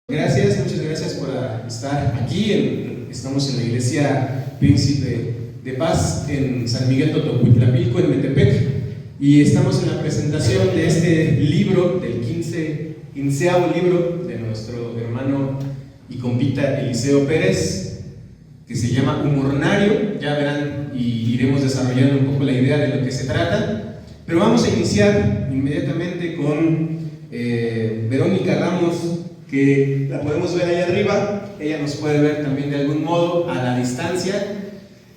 Gracias, muchas gracias por estar aquí. Estamos en la Iglesia Príncipe de Paz en San Miguel Totocuitlapilco, en Metepec, y estamos en la presentación de este libro, del 15º libro de nuestro hermano y compita Eliseo Pérez, que se llama Humornario. Ya verán y iremos desarrollando un poco la idea de lo que se trata, pero vamos a iniciar inmediatamente con Verónica Ramos, que la podemos ver ahí arriba. Ella nos puede ver también de algún modo a la distancia,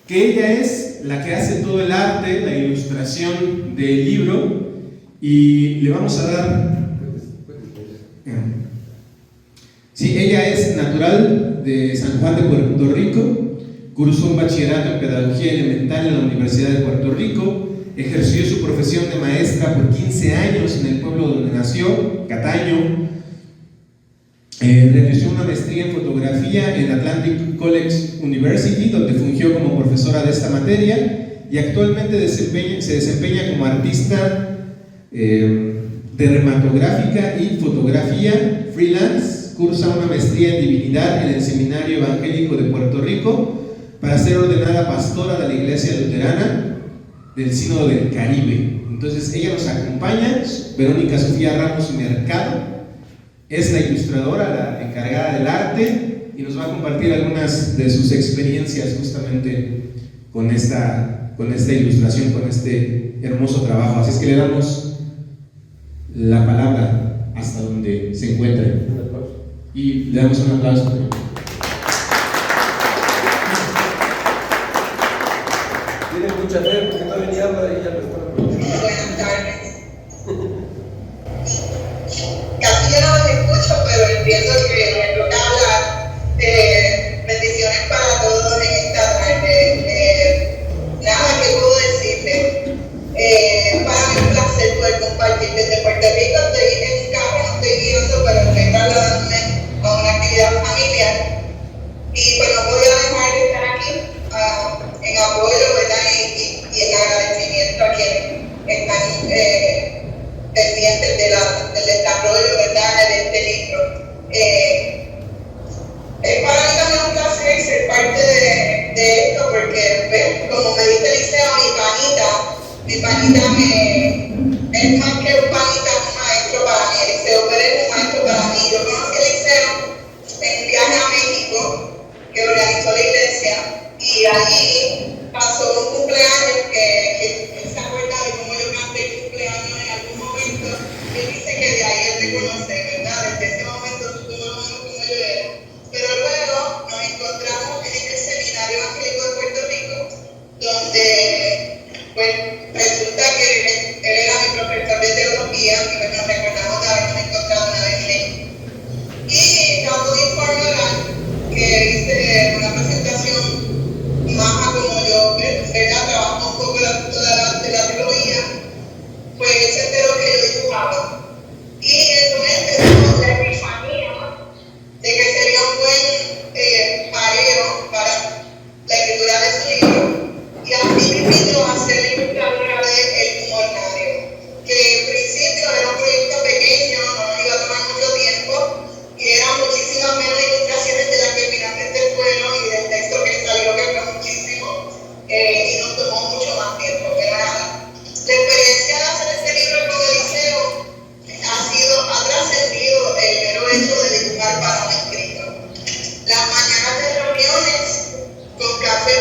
que ella es la que hace todo el arte, la ilustración del libro, y le vamos a dar... Sí, ella es natural de San Juan de Puerto Rico, cursó un bachillerato en Pedagogía Elemental en la Universidad de Puerto Rico, ejerció su profesión de maestra por 15 años en el pueblo donde nació, Cataño. Realizó una maestría en fotografía en Atlantic College University, donde fungió como profesora de esta materia, y actualmente se desempeña como artista dermatográfica y fotografía freelance. Cursa una maestría en divinidad en el Seminario Evangélico de Puerto Rico para ser ordenada pastora de la Iglesia Luterana del Sínodo del Caribe. Entonces ella nos acompaña, Verónica Sofía Ramos Mercado. Es la ilustradora, la encargada del arte, y nos va a compartir algunas de sus experiencias justamente con esta ilustración, con este hermoso trabajo. Así es que le damos la palabra hasta donde se encuentre. Y le damos un aplauso. Tiene mucha fe porque no venía a hablar y ya lo están aprovechando. Buenas tardes. Casi yo no los escucho, pero entiendo que me toca hablar. Bendiciones para todos en esta tarde. Nada que puedo decirles. Para mí es un placer poder compartir desde Puerto Rico. Estoy en un carro, no estoy guiando, pero estoy trasladándome a una actividad familiar. Y pues no podía dejar de estar aquí en apoyo, ¿verdad? Y en agradecimiento a quienes están pendientes del desarrollo, ¿verdad?, de este libro. Es para mí también un placer ser parte de esto, porque, pues, como me dice Eliseo, mi panita es más que un panita, es un maestro para mí. Eliseo Pérez es un maestro para mí. Yo conocí a Eliseo en un viaje a México que organizó la iglesia, y allí pasó un cumpleaños que él se acuerda de cómo yo canté el cumpleaños en algún momento. Él dice que de ahí él te conoce, ¿verdad? Desde ese momento supo más o menos cómo yo era. Pero luego nos encontramos en el Seminario Evangélico de Puerto Rico, donde pues resulta que él era mi profesor de teología, y pues nos recordamos de habernos encontrado una vez en México. Y acabo de informar que hice una presentación más a como yo, ¿verdad?, trabajo un poco de la teología. Pues él se enteró que yo dibujaba, y entonces empezó la epifanía de que sería un buen pareo para la escritura de su libro, y así me invitó a ser ilustradora de El Humornario, que en principio era un proyecto pequeño, no nos iba a tomar mucho tiempo, y eran muchísimas menos ilustraciones de las que finalmente fueron, y del texto que salió, que fue muchísimo, y nos tomó mucho más tiempo, pero nada. La experiencia de hacer este libro con Eliseo ha trascendido el mero hecho de dibujar para un escrito. Las mañanas de reuniones con café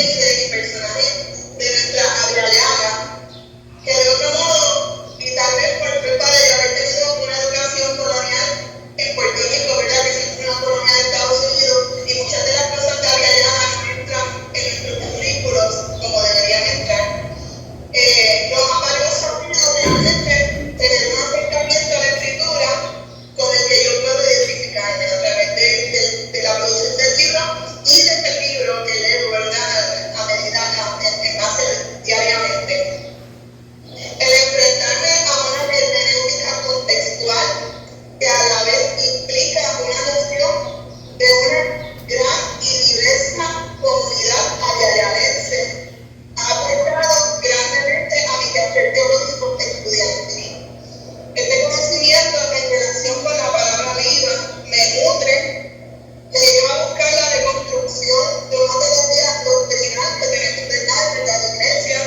líder y personaje de nuestra Adriana, que de otro modo, y tal vez por culpa de haber tenido una educación colonial en Puerto Rico, ¿verdad? Que siempre es una colonia de Estados Unidos, y muchas de las cosas de Adriana no entran en nuestros currículos como deberían entrar. Nos ha valido realmente tener un acercamiento a la escritura con el que yo puedo identificarme a través de la producción del libro y de este libro que leo, ¿verdad? A medida en base diariamente. El enfrentarme a una hermenéutica contextual que a la vez implica una noción de una gran y diversa comunidad ayayalense ha aportado grandemente a mi quehacer teológico estudiantil. Este conocimiento en relación con la palabra viva me nutre, me lleva a buscar la reconstrucción de una teología doctrinal que tenemos en las iglesias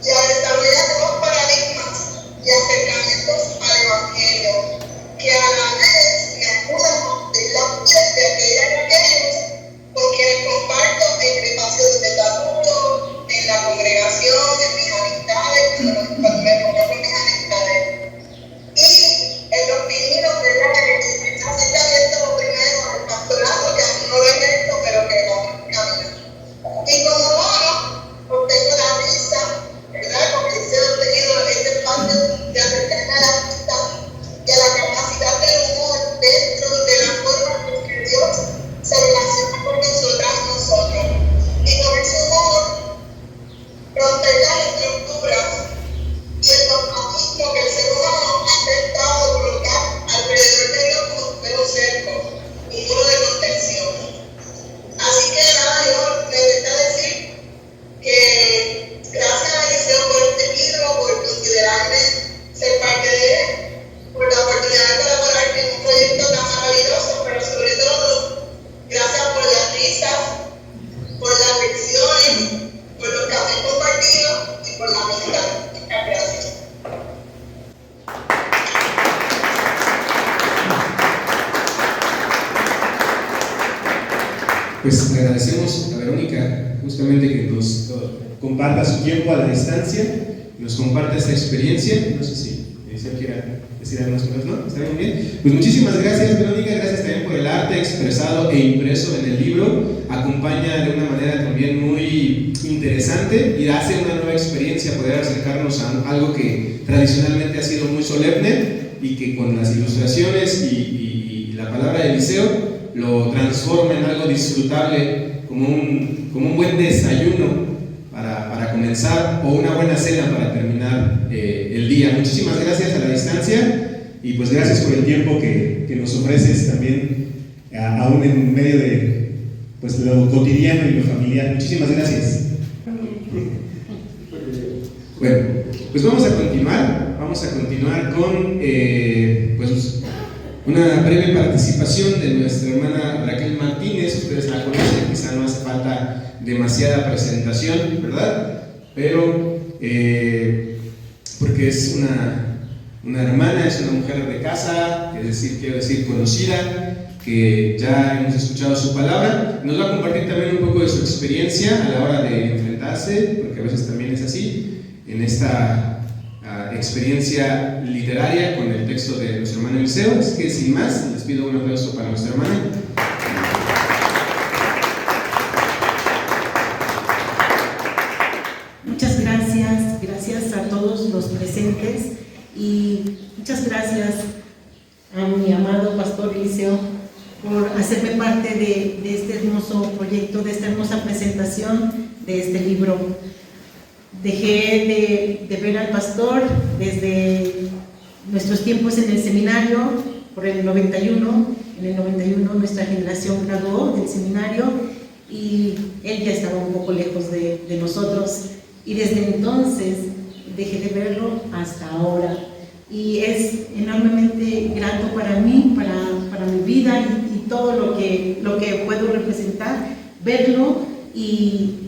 y a desarrollar nuevos paradigmas y acercamientos al Evangelio, que a la vez me ayudan a abrir la piel de aquellas y aquellos con quienes comparto en el espacio de desarrollo, en la congregación, en mis amistades, cuando me pongo con mis amistades. Y en los pininos, ¿verdad? En el acercamiento primero al pastorado, que aún no lo he hecho, pero que vamos camino. Y como bono, obtengo la risa, ¿verdad? Porque he obtenido este espacio de acercarme a la vista y a la capacidad del humor dentro de la forma en que Dios se relaciona con nosotros. Y con ese humor, romper las estructuras y el dogmatismo que el ser humano ha intentado colocar alrededor de Dios como un cerco, un muro de contención. Así que nada, yo me gusta decir que gracias a Eliseo por este libro, por considerarme ser parte de él, por la oportunidad de colaborar en un proyecto tan maravilloso, pero sobre todo, gracias por las risas, por las lecciones, por los cafés compartidos y por la amistad. Muchas gracias. Pues le agradecemos a Verónica justamente que nos comparta su tiempo a la distancia, nos comparta esta experiencia. No sé si Eliseo quiera decir algunas cosas, ¿no? ¿Está muy bien? Pues muchísimas gracias, Verónica, gracias también por el arte expresado e impreso en el libro. Acompaña de una manera también muy interesante y hace una nueva experiencia poder acercarnos a algo que tradicionalmente ha sido muy solemne y que con las ilustraciones y la palabra de Eliseo lo transforma en algo disfrutable, como un buen desayuno para comenzar o una buena cena para terminar el día. Muchísimas gracias a la distancia y pues gracias por el tiempo que nos ofreces también, aún en medio de pues lo cotidiano y lo familiar. Muchísimas gracias. Bueno, pues vamos a continuar con pues una breve participación de nuestra hermana Raquel Martínez. Ustedes la conocen, quizá no hace falta demasiada presentación, ¿verdad? Pero porque es una hermana, es una mujer de casa, quiero decir conocida, que ya hemos escuchado su palabra. Nos va a compartir también un poco de su experiencia a la hora de enfrentarse, porque a veces también es así, en esta experiencia literaria con el texto de nuestro hermano Eliseo. Así que sin más, les pido un aplauso para nuestra hermana. Muchas gracias a todos los presentes y muchas gracias a mi amado pastor Eliseo por hacerme parte de este hermoso proyecto, de esta hermosa presentación de este libro. Dejé de ver al pastor desde nuestros tiempos en el seminario, por el 91. En el 91 nuestra generación graduó del seminario y él ya estaba un poco lejos de nosotros. Y desde entonces dejé de verlo hasta ahora. Y es enormemente grato para mí, para mi vida y todo lo que puedo representar, verlo, y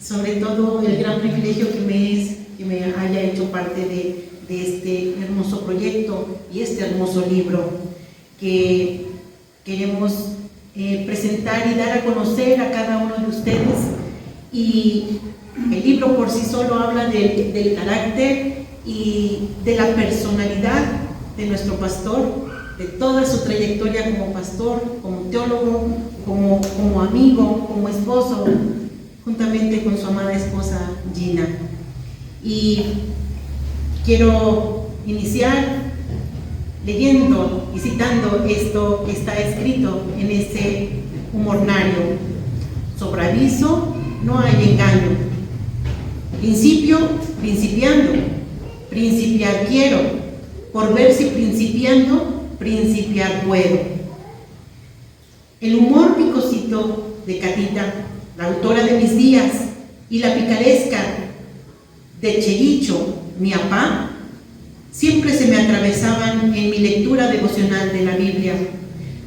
sobre todo el gran privilegio que me haya hecho parte de este hermoso proyecto y este hermoso libro que queremos presentar y dar a conocer a cada uno de ustedes. Y el libro por sí solo habla del carácter y de la personalidad de nuestro pastor, de toda su trayectoria como pastor, como teólogo, como amigo, como esposo, juntamente con su amada esposa Gina. Y quiero iniciar leyendo y citando esto que está escrito en ese humornario. Sobre aviso no hay engaño. Principio, principiando. Principiar quiero, por ver si principiando, principiar puedo. El humor picosito de Catita, la autora de mis días, y la picaresca de Chericho, mi apá, siempre se me atravesaban en mi lectura devocional de la Biblia.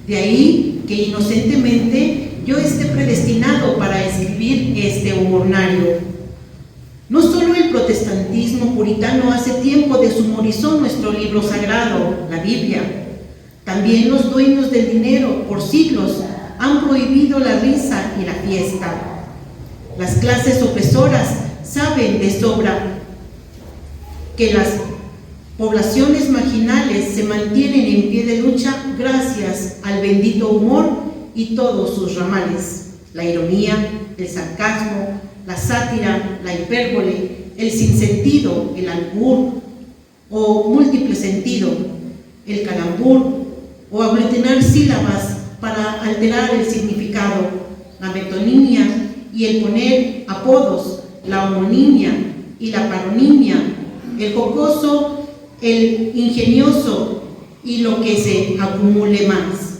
De ahí que inocentemente yo esté predestinado para escribir este humornario. No solo el protestantismo puritano hace tiempo deshumorizó nuestro libro sagrado, la Biblia. También los dueños del dinero por siglos han prohibido la risa y la fiesta. Las clases opresoras saben de sobra que las poblaciones marginales se mantienen en pie de lucha gracias al bendito humor y todos sus ramales: la ironía, el sarcasmo, la sátira, la hipérbole, el sinsentido, el albur o múltiple sentido, el calambur o aglutinar sílabas para alterar el significado, la metonimia y el poner apodos, la homonimia y la paronimia, el jocoso, el ingenioso y lo que se acumule más.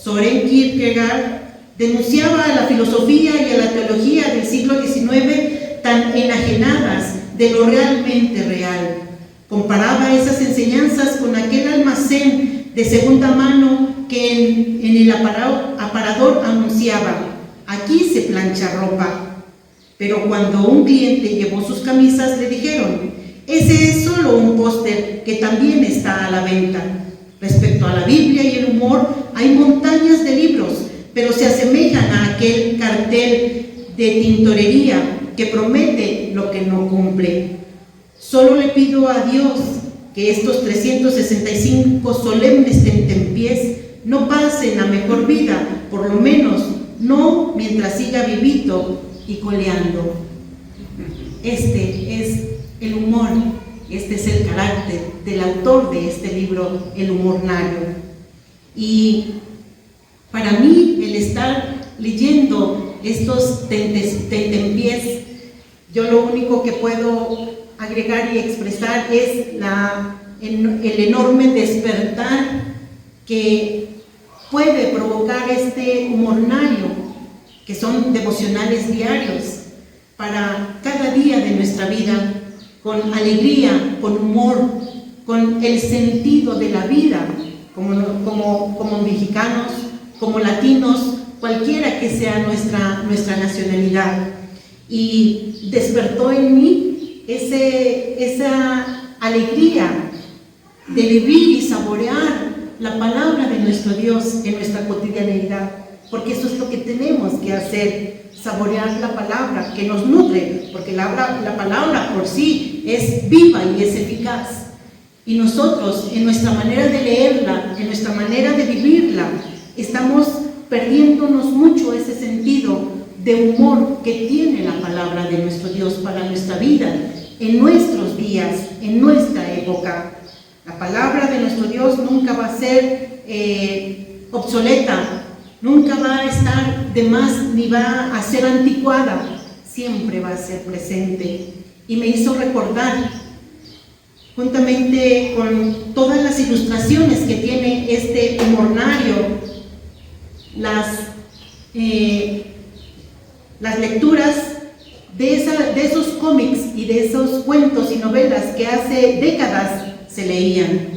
Soren Kierkegaard denunciaba a la filosofía y a la teología del siglo XIX tan enajenadas de lo realmente real. Comparaba esas enseñanzas con aquel almacén de segunda mano que en el aparador anunciaba: aquí se plancha ropa. Pero cuando un cliente llevó sus camisas, le dijeron: ese es solo un póster que también está a la venta. Respecto a la Biblia y el humor, hay montañas de libros, pero se asemejan a aquel cartel de tintorería que promete lo que no cumple. Solo le pido a Dios que estos 365 solemnes tentempiés no pasen a mejor vida, por lo menos no mientras siga vivito y coleando. Este es el humor, este es el carácter del autor de este libro, El Humornario. Y para mí, el estar leyendo estos tentempiés, yo lo único que puedo agregar y expresar es el enorme despertar que puede provocar este humornario, que son devocionales diarios para cada día de nuestra vida, con alegría, con humor, con el sentido de la vida, como mexicanos, como latinos, cualquiera que sea nuestra nacionalidad. Y despertó en mí esa alegría de vivir y saborear la palabra de nuestro Dios en nuestra cotidianidad, porque eso es lo que tenemos que hacer, saborear la palabra que nos nutre, porque la palabra por sí es viva y es eficaz. Y nosotros, en nuestra manera de leerla, en nuestra manera de vivirla, estamos perdiéndonos mucho ese sentido de humor que tiene la palabra de nuestro Dios para nuestra vida, en nuestros días, en nuestra época. La palabra de nuestro Dios nunca va a ser obsoleta, nunca va a estar de más ni va a ser anticuada, siempre va a ser presente. Y me hizo recordar, juntamente con todas las ilustraciones que tiene este humornario, las lecturas de esos cómics y de esos cuentos y novelas que hace décadas se leían.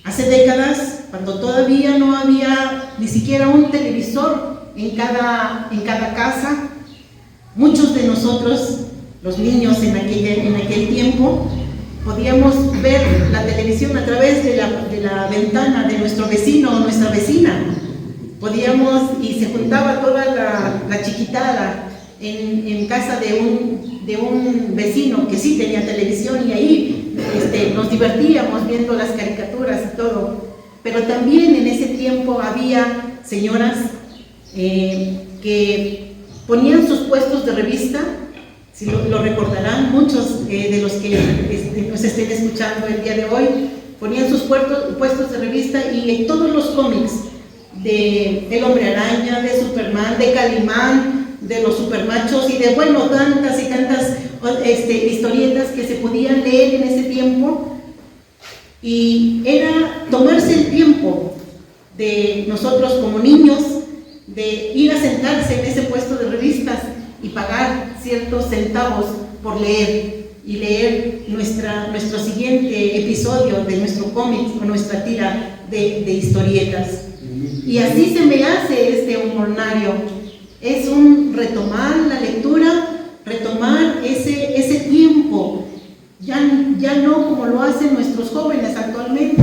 Hace décadas, cuando todavía no había ni siquiera un televisor en cada casa, muchos de nosotros, los niños en aquel tiempo, podíamos ver la televisión a través de la ventana de nuestro vecino o nuestra vecina. Podíamos, y se juntaba toda la chiquitada en casa de un vecino que sí tenía televisión, y ahí nos divertíamos viendo las caricaturas y todo. Pero también en ese tiempo había señoras que ponían sus puestos de revista. Si lo recordarán muchos de los que nos estén escuchando el día de hoy, ponían sus puestos de revista, y en todos los cómics del Hombre Araña, de Superman, de Calimán, de los Supermachos, y de, bueno, tantas y tantas historietas que se podían leer en ese tiempo. Y era tomarse el tiempo de nosotros como niños de ir a sentarse en ese puesto de revistas y pagar ciertos centavos por leer, y leer nuestro siguiente episodio de nuestro cómic o nuestra tira de historietas. Y así se me hace este humornario. Es un retomar la lectura, retomar ese tiempo, ya no como lo hacen nuestros jóvenes actualmente.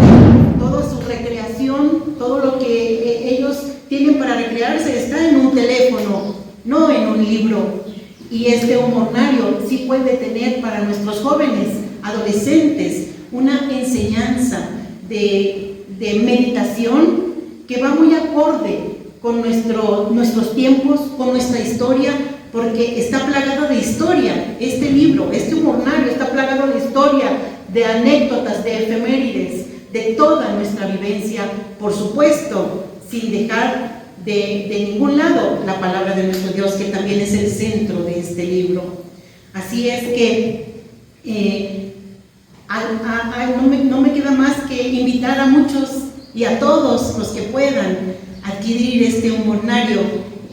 Toda su recreación, todo lo que ellos tienen para recrearse está en un teléfono, no en un libro. Y este humornario sí puede tener para nuestros jóvenes, adolescentes, una enseñanza de meditación que va muy acorde con nuestros tiempos, con nuestra historia, porque está plagado de historia. Este libro, este humornario está plagado de historia, de anécdotas, de efemérides, de toda nuestra vivencia, por supuesto, sin dejar de ningún lado la palabra de nuestro Dios, que también es el centro de este libro. Así es que no me queda más que invitar a muchos y a todos los que puedan adquirir este humornario,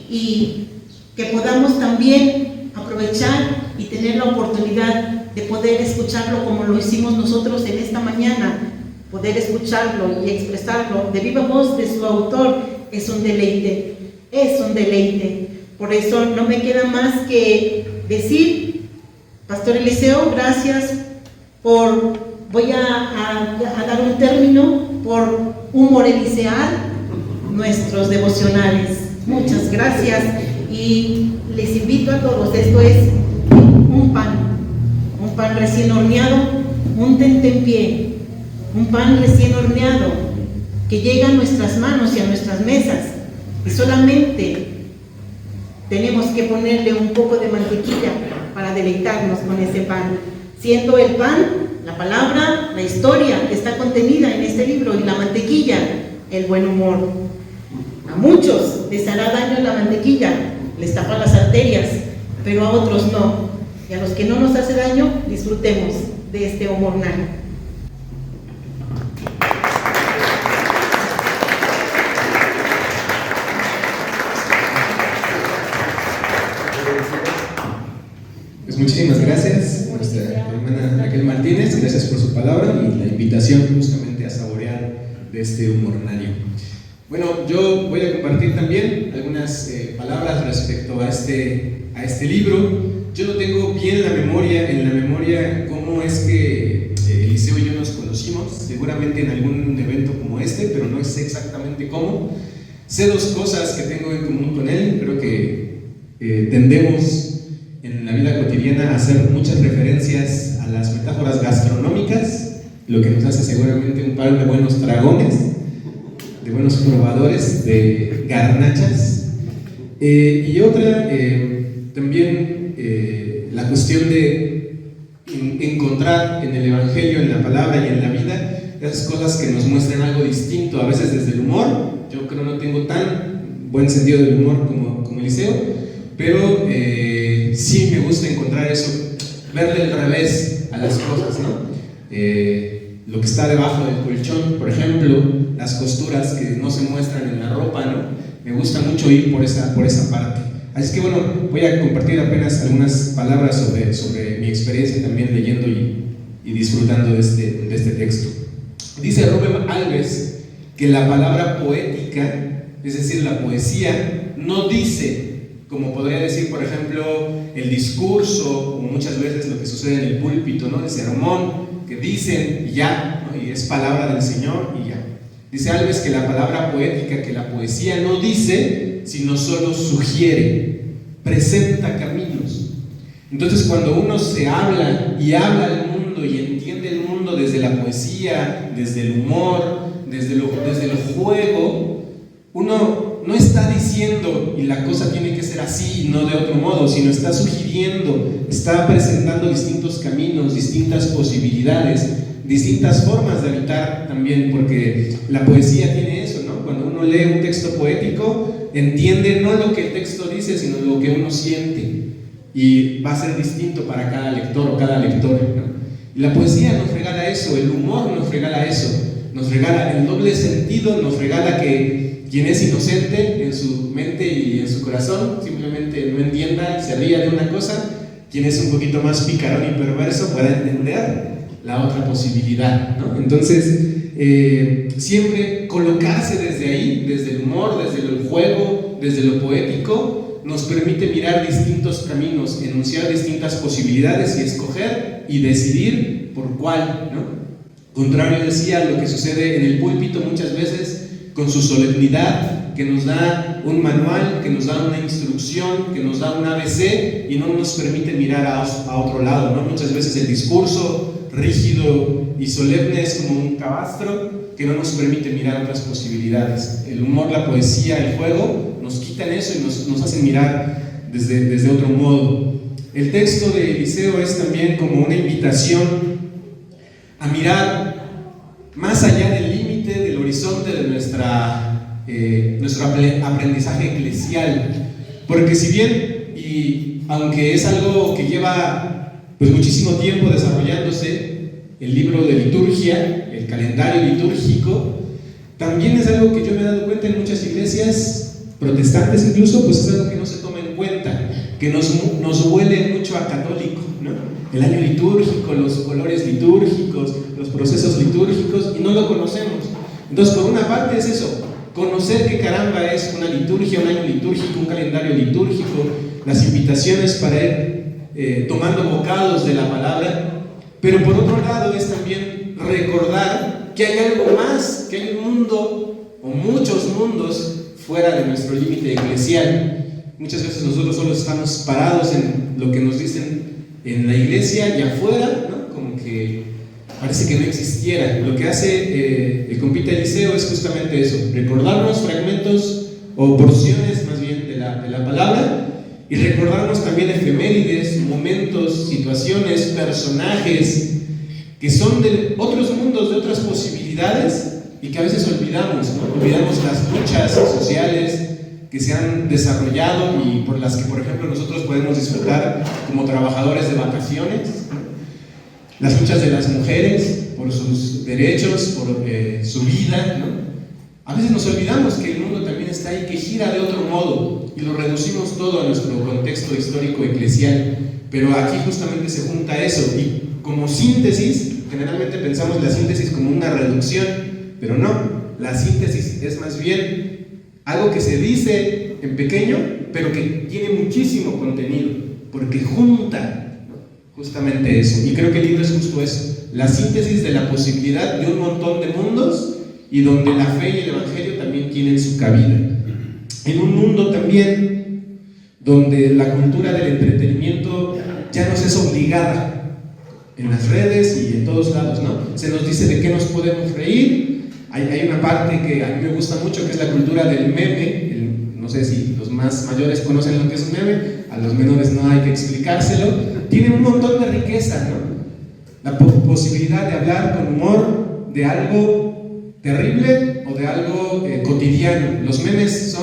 y que podamos también aprovechar y tener la oportunidad de poder escucharlo como lo hicimos nosotros en esta mañana. Poder escucharlo y expresarlo de viva voz de su autor es un deleite, es un deleite. Por eso no me queda más que decir, Pastor Eliseo, gracias voy a dar un término por humorelisear nuestros devocionales. Muchas gracias, y les invito a todos. Esto es un pan recién horneado, un tentempié, un pan recién horneado que llega a nuestras manos y a nuestras mesas, y solamente tenemos que ponerle un poco de mantequilla para deleitarnos con ese pan, siendo el pan la palabra, la historia que está contenida en este libro, y la mantequilla, el buen humor. A muchos les hará daño la mantequilla, les tapa las arterias, pero a otros no. Y a los que no nos hace daño, disfrutemos de este humornario. Pues muchísimas gracias, nuestra hermana Raquel Martínez, gracias por su palabra y la invitación justamente a saborear de este humornario. Bueno, yo voy a compartir también algunas palabras respecto a este libro. Yo no tengo bien en la memoria cómo es que Eliseo y yo nos conocimos, seguramente en algún evento como este, pero no sé exactamente cómo. Sé dos cosas que tengo en común con él. Creo que tendemos en la vida cotidiana a hacer muchas referencias a las metáforas gastronómicas, lo que nos hace seguramente un par de buenos dragones, de buenos probadores de garnachas. Y otra, también la cuestión de encontrar en el Evangelio, en la palabra y en la vida, esas cosas que nos muestran algo distinto, a veces desde el humor. Yo creo que no tengo tan buen sentido del humor como Eliseo, pero sí me gusta encontrar eso, verle el revés a las cosas, ¿no? Lo que está debajo del colchón, por ejemplo, las costuras que no se muestran en la ropa, ¿no? Me gusta mucho ir por esa parte. Así que bueno, voy a compartir apenas algunas palabras sobre mi experiencia también leyendo y disfrutando de este texto. Dice Rubén Alves que la palabra poética, es decir, la poesía, no dice, como podría decir, por ejemplo, el discurso, o muchas veces lo que sucede en el púlpito, ¿no? El sermón, que dicen y ya, ¿no? Y es palabra del Señor y ya. Dice Alves que la palabra poética, que la poesía no dice, sino solo sugiere. presenta caminos. Entonces, cuando uno se habla y habla al mundo y entiende el mundo desde la poesía, desde el humor, desde el juego, uno no está diciendo y la cosa tiene que ser así, no de otro modo, sino está sugiriendo, está presentando distintos caminos, distintas posibilidades, distintas formas de habitar también, porque la poesía tiene eso, ¿no? Cuando uno lee un texto poético, entiende no lo que el texto dice, sino lo que uno siente, y va a ser distinto para cada lector o cada lectora, ¿no? Y la poesía nos regala eso, el humor nos regala eso, nos regala el doble sentido, nos regala que quien es inocente en su mente y en su corazón simplemente no entienda y se ría de una cosa, quien es un poquito más picarón y perverso pueda entender la otra posibilidad, ¿no? Entonces, siempre colocarse desde ahí, desde el humor, desde el juego, desde lo poético, nos permite mirar distintos caminos, enunciar distintas posibilidades y escoger y decidir por cuál, ¿no? Contrario, decía, lo que sucede en el púlpito muchas veces con su solemnidad, que nos da un manual, que nos da una instrucción, que nos da un ABC y no nos permite mirar a otro lado, ¿no? Muchas veces el discurso rígido y solemne es como un cabastro que no nos permite mirar otras posibilidades. El humor, la poesía, el juego nos quitan eso y nos hacen mirar desde otro modo. El texto de Eliseo es también como una invitación a mirar más allá del límite, del horizonte de nuestro aprendizaje eclesial, porque si bien, y aunque es algo que lleva pues muchísimo tiempo desarrollándose, el libro de liturgia, el calendario litúrgico, también es algo que yo me he dado cuenta en muchas iglesias protestantes incluso, pues es algo que no se toma en cuenta, que nos huele mucho a católico, ¿no? El año litúrgico, los colores litúrgicos, los procesos litúrgicos, y no lo conocemos. Entonces, por una parte es eso, conocer que caramba es una liturgia, un año litúrgico, un calendario litúrgico, las invitaciones para ir tomando bocados de la palabra, pero por otro lado es también recordar que hay algo más, que hay un mundo o muchos mundos fuera de nuestro límite eclesial. Muchas veces nosotros solo estamos parados en lo que nos dicen en la iglesia y afuera, ¿no? Como que parece que no existiera. Lo que hace el compita Eliseo es justamente eso, recordarnos fragmentos o porciones más bien de la palabra, y recordarnos también efemérides, momentos, situaciones, personajes que son de otros mundos, de otras posibilidades, y que a veces olvidamos, ¿no? Olvidamos las luchas sociales que se han desarrollado y por las que, por ejemplo, nosotros podemos disfrutar como trabajadores de vacaciones, ¿no? Las luchas de las mujeres por sus derechos, por su vida, ¿no? A veces nos olvidamos que el mundo también está ahí, que gira de otro modo, y lo reducimos todo a nuestro contexto histórico eclesial, pero aquí justamente se junta eso, y como síntesis, generalmente pensamos la síntesis como una reducción, pero no, la síntesis es más bien algo que se dice en pequeño, pero que tiene muchísimo contenido, porque junta, ¿no? Justamente eso. Y creo que el libro es justo eso, la síntesis de la posibilidad de un montón de mundos, y donde la fe y el evangelio también tienen su cabida. En un mundo también donde la cultura del entretenimiento ya nos es obligada, en las redes y en todos lados, ¿no? Se nos dice de qué nos podemos reír. Hay una parte que a mí me gusta mucho, que es la cultura del meme. No sé si los más mayores conocen lo que es un meme, a los menores no hay que explicárselo. Tiene un montón de riqueza, ¿no? La posibilidad de hablar con humor de algo terrible o de algo cotidiano. Los memes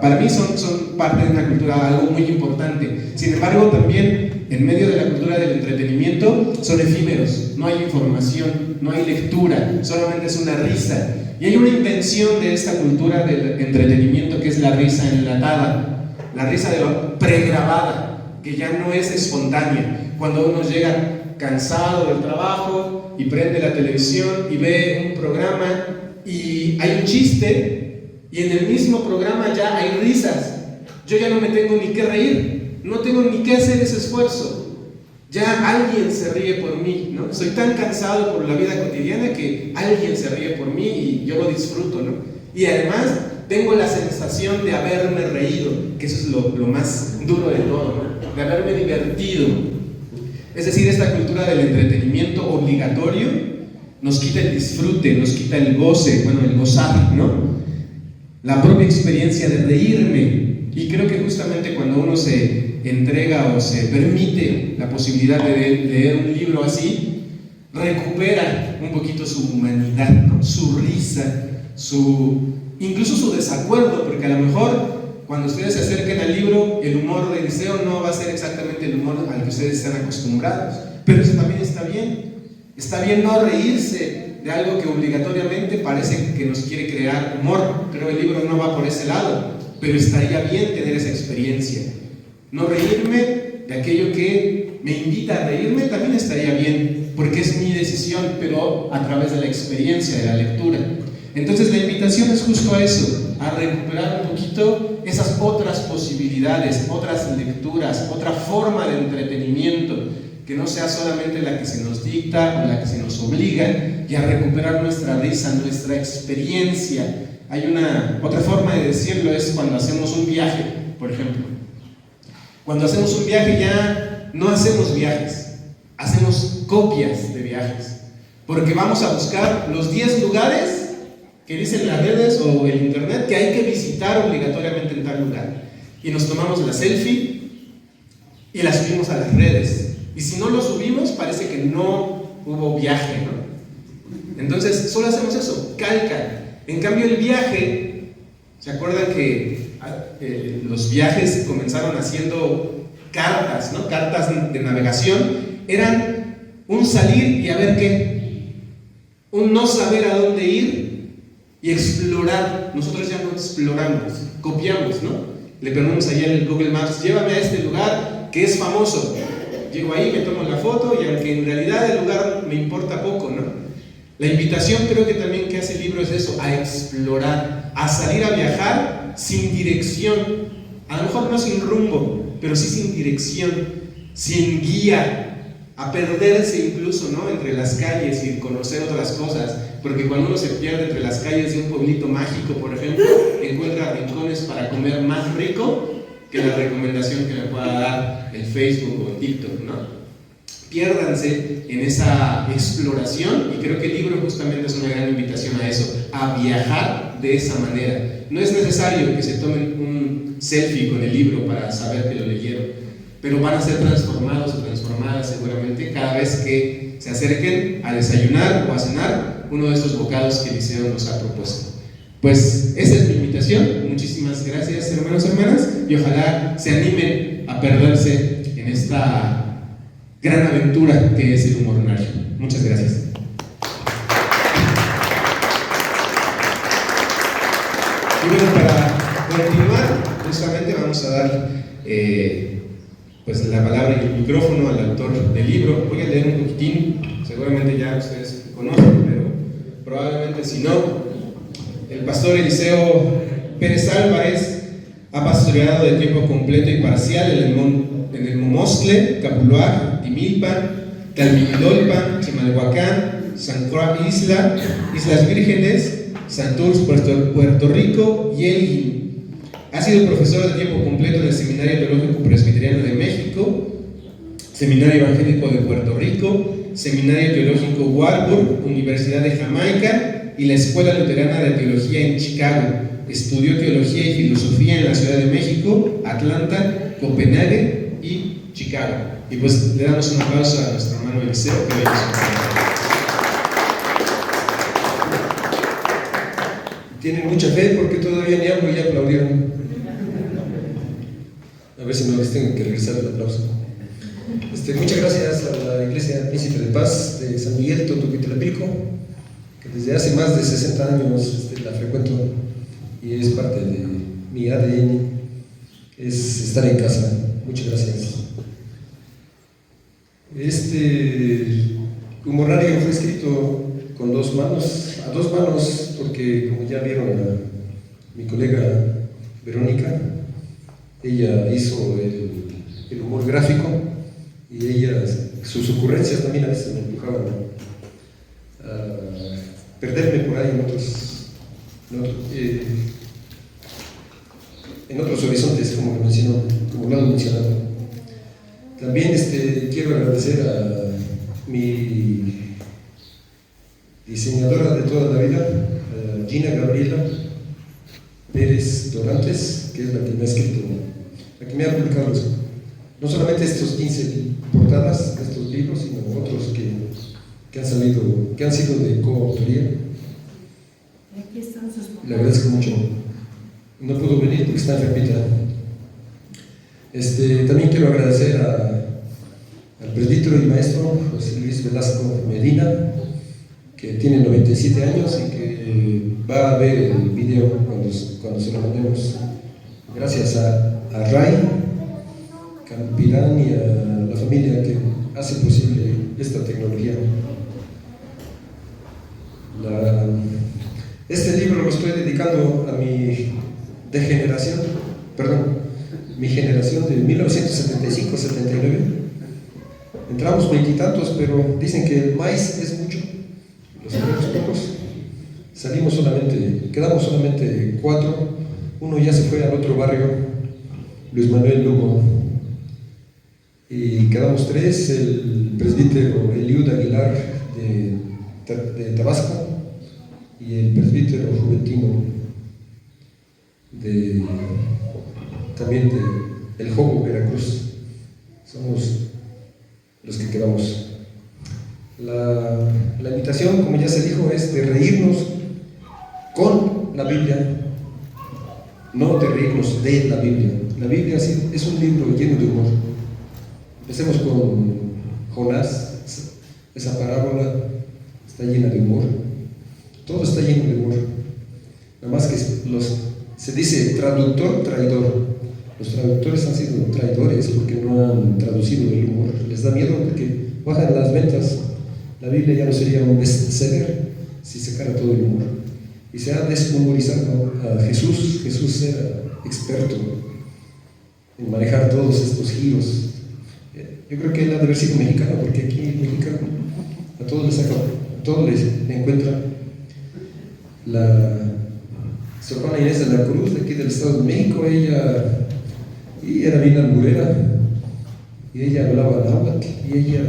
para mí son parte de una cultura, algo muy importante. Sin embargo, también en medio de la cultura del entretenimiento son efímeros, no hay información, no hay lectura, solamente es una risa. Y hay una invención de esta cultura del entretenimiento que es la risa enlatada, la risa de lo pregrabada, que ya no es espontánea. Cuando uno llega cansado del trabajo y prende la televisión y ve un programa y hay un chiste, y en el mismo programa ya hay risas, yo ya no me tengo ni que reír, no tengo ni que hacer ese esfuerzo, ya alguien se ríe por mí, ¿no? Soy tan cansado por la vida cotidiana que alguien se ríe por mí y yo lo disfruto, ¿no? Y además tengo la sensación de haberme reído, que eso es lo más duro de todo, ¿no? De haberme divertido. Es decir, esta cultura del entretenimiento obligatorio nos quita el disfrute, nos quita el goce, bueno, el gozar, ¿no? La propia experiencia de reírme. Y creo que justamente cuando uno se entrega o se permite la posibilidad de leer un libro así, recupera un poquito su humanidad, ¿no? Su risa, incluso su desacuerdo, porque a lo mejor cuando ustedes se acerquen al libro, el humor de Eliseo no va a ser exactamente el humor al que ustedes están acostumbrados, pero eso también está bien. Está bien no reírse de algo que obligatoriamente parece que nos quiere crear humor. Creo que el libro no va por ese lado, pero estaría bien tener esa experiencia. No reírme de aquello que me invita a reírme también estaría bien, porque es mi decisión, pero a través de la experiencia, de la lectura. Entonces la invitación es justo a eso, a recuperar un poquito esas otras posibilidades, otras lecturas, otra forma de entretenimiento, que no sea solamente la que se nos dicta o la que se nos obliga, y a recuperar nuestra risa, nuestra experiencia. Hay otra forma de decirlo, es cuando hacemos un viaje, por ejemplo. Cuando hacemos un viaje ya no hacemos viajes, hacemos copias de viajes, porque vamos a buscar los 10 lugares que dicen las redes o el internet que hay que visitar obligatoriamente en tal lugar, y nos tomamos la selfie y la subimos a las redes, y si no lo subimos parece que no hubo viaje, ¿no? Entonces solo hacemos eso, calca. En cambio el viaje, ¿se acuerdan que los viajes comenzaron haciendo cartas, ¿no? Cartas de navegación, eran un salir y a ver qué, un no saber a dónde ir y explorar. Nosotros ya no exploramos, copiamos, ¿no? Le ponemos allá en el Google Maps, llévame a este lugar que es famoso. Llego ahí, me tomo la foto, y aunque en realidad el lugar me importa poco, ¿no? La invitación creo que también que hace el libro es eso, a explorar, a salir a viajar sin dirección, a lo mejor no sin rumbo, pero sí sin dirección, sin guía, a perderse incluso, ¿no? Entre las calles y conocer otras cosas, porque cuando uno se pierde entre las calles de un pueblito mágico, por ejemplo, encuentra rincones para comer más rico que la recomendación que le pueda dar el Facebook o el TikTok, ¿no? Piérdanse en esa exploración, y creo que el libro justamente es una gran invitación a eso, a viajar de esa manera. No es necesario que se tomen un selfie con el libro para saber que lo leyeron, pero van a ser transformados o transformadas seguramente cada vez que se acerquen a desayunar o a cenar uno de estos bocados que Eliseo nos ha propuesto. Pues esa es mi invitación. Muchísimas gracias, hermanos y hermanas, y ojalá se animen a perderse en esta gran aventura que es el humor lunario. Muchas gracias. Y bueno, para continuar, justamente vamos a dar pues la palabra y el micrófono al autor del libro. Voy a leer un poquitín, seguramente ya ustedes conocen, pero probablemente si no. El pastor Eliseo Pérez Álvarez ha pastoreado de tiempo completo y parcial en el Momostle, Capuluá, Timilpan, Tlalmilolpan, Chimalhuacán, San Croix Islas Vírgenes, Santurce, Puerto Rico y Elgin. Ha sido profesor de tiempo completo en el Seminario Teológico Presbiteriano de México, Seminario Evangélico de Puerto Rico, Seminario Teológico Warburg, Universidad de Jamaica y la Escuela Luterana de Teología en Chicago. Estudió Teología y Filosofía en la Ciudad de México, Atlanta, Copenhague y Chicago. Y pues le damos un aplauso a nuestro hermano Eliseo, que bello. Tienen mucha fe porque todavía ni hablo y ya aplaudieron. A ver si no les tengo que regresar el aplauso. Muchas gracias a la Iglesia Príncipe de Paz de San Miguel Totoquitlapilco, que desde hace más de 60 años la frecuento y es parte de mi ADN, es estar en casa. Muchas gracias. Este humorario fue escrito con a dos manos, porque como ya vieron a mi colega Verónica, ella hizo el humor gráfico, y sus ocurrencias también a veces me empujaban a perderme por ahí en otros en otros horizontes, como lo han mencionado. También quiero agradecer a mi diseñadora de toda la vida, a Gina Gabriela Pérez Dorantes, que es la que me ha escrito, la que me ha publicado no solamente estos 15 portadas de estos libros, sino otros que han sido de coautoría. Aquí están sus papás. Le agradezco mucho. No pudo venir porque está enfermita. También quiero agradecer al presbítero y maestro José Luis Velasco Medina, que tiene 97 años y que va a ver el video cuando se lo mandemos. Gracias a Ray Campirán y a la familia que hace posible esta tecnología. Este libro lo estoy dedicando a mi generación de 1975-79. Entramos veintitantos, pero dicen que el maíz es mucho. Los primeros pocos quedamos solamente 4. Uno ya se fue al otro barrio, Luis Manuel Lugo, y quedamos 3, el presbítero Eliud Aguilar de Tabasco y el presbítero Juventino también de El Jobo, Veracruz. Somos los que quedamos. La invitación, como ya se dijo, es de reírnos con la Biblia, no de reírnos de la Biblia. La Biblia es un libro lleno de humor. Empecemos con Jonás. Esa parábola está llena de humor. Todo está lleno de humor. Nada más que se dice traductor, traidor. Los traductores han sido traidores porque no han traducido el humor. Les da miedo porque bajan las ventas. La Biblia ya no sería un bestseller si sacara todo el humor. Y se ha deshumorizado a Jesús. Jesús era experto en manejar todos estos giros. Yo creo que él ha de haber sido mexicano, porque aquí en México a todos les encuentra. La Sor Juana Inés de la Cruz, de aquí del Estado de México, ella era bien alburera, y ella hablaba náhuatl, y ella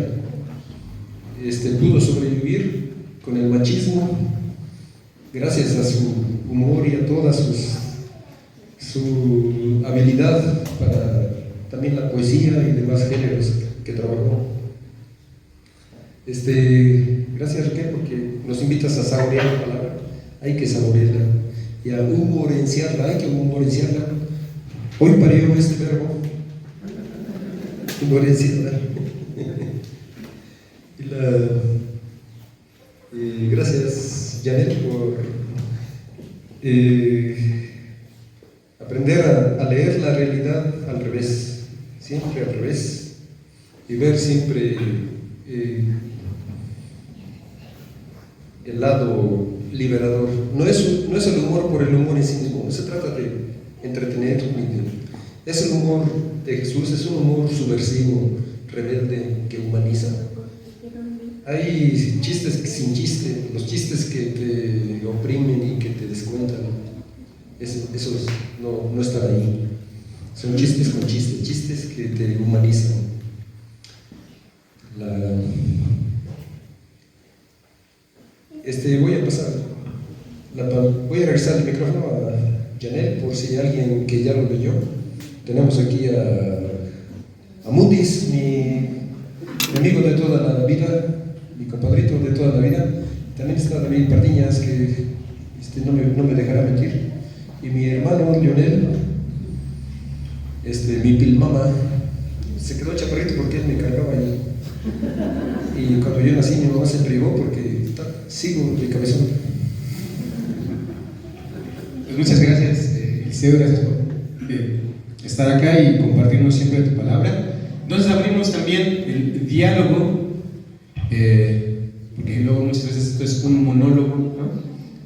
pudo sobrevivir con el machismo gracias a su humor y a toda su habilidad para también la poesía y demás géneros que trabajó. Gracias, Raquel, porque nos invitas a saborear la palabra. Hay que saborearla y a humorenciarla, hay que humorenciarla. Hoy parió este verbo, humorenciarla. Gracias, Janet, por aprender a leer la realidad al revés, siempre al revés, y ver siempre el lado liberador. No es el humor por el humor en sí mismo, no se trata de entretener, es el humor de Jesús, es un humor subversivo, rebelde, que humaniza. Hay chistes sin chiste, los chistes que te oprimen y que te descuentan, esos no están ahí. Son chistes con chistes, chistes que te humanizan. Voy a regresar el micrófono a Janet por si hay alguien que ya lo leyó. Tenemos aquí a Mundis, mi amigo de toda la vida, mi compadrito de toda la vida. También está David Pardiñas, que no me dejará mentir. Y mi hermano Lionel, mi pilmama, se quedó chaparrito porque él me cargaba ahí. Y cuando yo nací, mi mamá se privó porque sigo de cabezón. Pues muchas gracias, Eliseo, gracias por estar acá y compartirnos siempre tu palabra. Entonces abrimos también el diálogo, porque luego muchas veces esto es un monólogo, ¿no?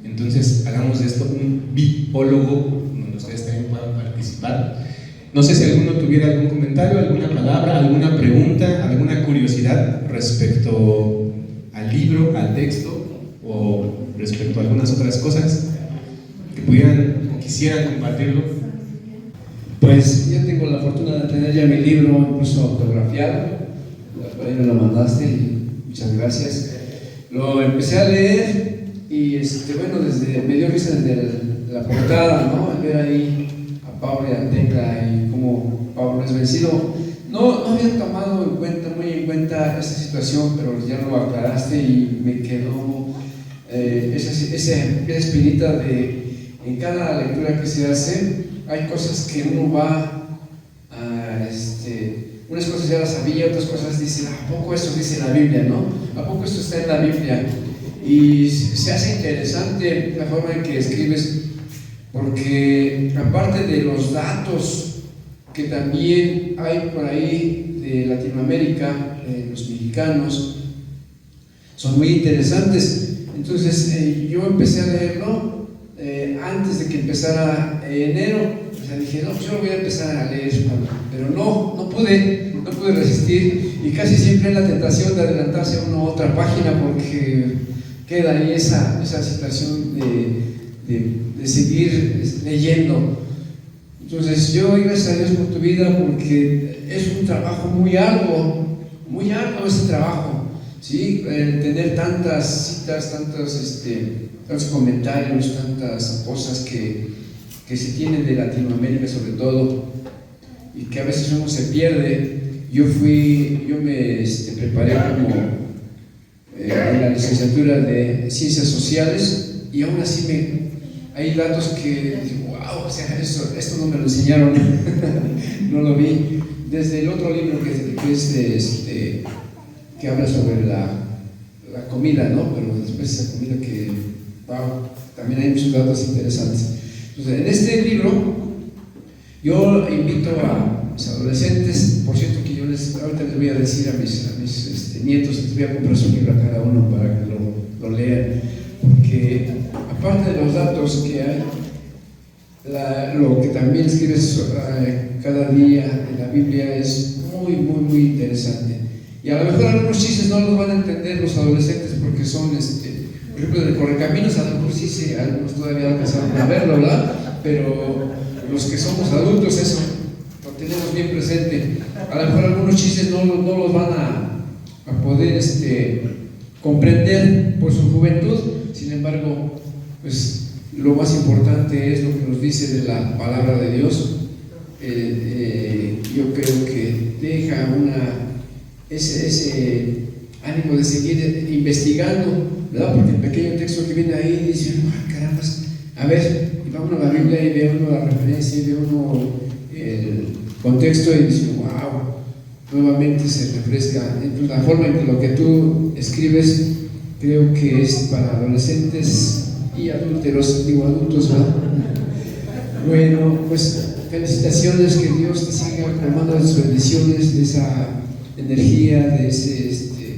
Entonces hagamos de esto un bipólogo, donde ustedes también puedan participar. No sé si alguno tuviera algún comentario, alguna palabra, alguna pregunta, alguna curiosidad respecto al libro, al texto, o respecto a algunas otras cosas que pudieran o quisieran compartirlo. Pues yo tengo la fortuna de tener ya mi libro incluso autografiado, por ahí me lo mandaste y muchas gracias. Lo empecé a leer y bueno, me dio risa desde la portada, ¿no? Al ver ahí a Pablo y a Tecla y cómo Pablo es vencido. No había tomado muy en cuenta esta situación, pero ya lo aclaraste y me quedó esa espinita de en cada lectura que se hace. Hay cosas que uno va a, unas cosas ya las sabía, otras cosas dicen, ¿a poco esto dice la Biblia, no? ¿A poco esto está en la Biblia? Y se hace interesante la forma en que escribes, porque aparte de los datos que también hay por ahí de Latinoamérica, los mexicanos, son muy interesantes. Entonces yo empecé a leerlo antes de que empezara enero. O sea, dije, no, yo lo voy a empezar a leer, pero no pude resistir, y casi siempre hay la tentación de adelantarse a una u otra página porque queda ahí esa situación de seguir leyendo. Entonces yo doy gracias a Dios por tu vida, porque es un trabajo muy arduo ese trabajo, ¿sí? Tener tantas citas, tantos comentarios, tantas cosas que se tienen de Latinoamérica sobre todo, y que a veces uno se pierde. Yo me preparé como en la licenciatura de Ciencias Sociales, y aún así hay datos que digo, wow, o sea, esto no me lo enseñaron, no lo vi. Desde el otro libro que habla sobre la comida, ¿no? Pero después esa comida que, wow, también hay muchos datos interesantes. Entonces, en este libro yo invito a mis adolescentes, por cierto que ahorita les voy a decir a mis nietos, les voy a comprar su libro a cada uno para que lo lean, porque aparte de los datos que hay, lo que también escribes cada día en la Biblia es muy interesante. Y a lo mejor algunos chistes no los van a entender los adolescentes porque son, por ejemplo, de Correcaminos, a lo mejor sí, algunos todavía alcanzaron a verlo, ¿verdad? Pero los que somos adultos, eso lo tenemos bien presente. A lo mejor algunos chistes no los van a poder comprender por su juventud. Sin embargo, pues lo más importante es lo que nos dice de la palabra de Dios. Yo creo que deja ese ánimo de seguir investigando, ¿verdad? Porque el pequeño texto que viene ahí dice, caramba, a ver, y va uno a la Biblia y ve uno la referencia y ve uno el contexto y dice, wow, nuevamente se refresca. Entonces, la forma en que lo que tú escribes creo que es para adolescentes y adultos, ¿verdad? Bueno, pues felicitaciones, que Dios te siga colmando de sus bendiciones, de esa energía, de ese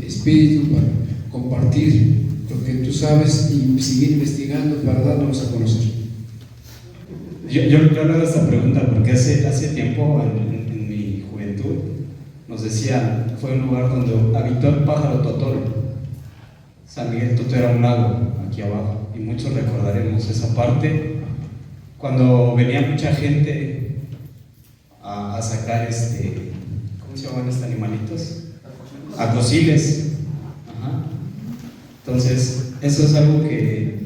espíritu para compartir lo que tú sabes y seguir investigando para darnos a conocer. Yo le hago esta pregunta porque hace tiempo, en mi juventud, nos decían, fue un lugar donde habitó el pájaro totoro. San Miguel Toto era un lago aquí abajo, y muchos recordaremos esa parte cuando venía mucha gente a sacar ¿cómo se llaman estos animalitos? Acosiles. Ajá. Entonces, eso es algo que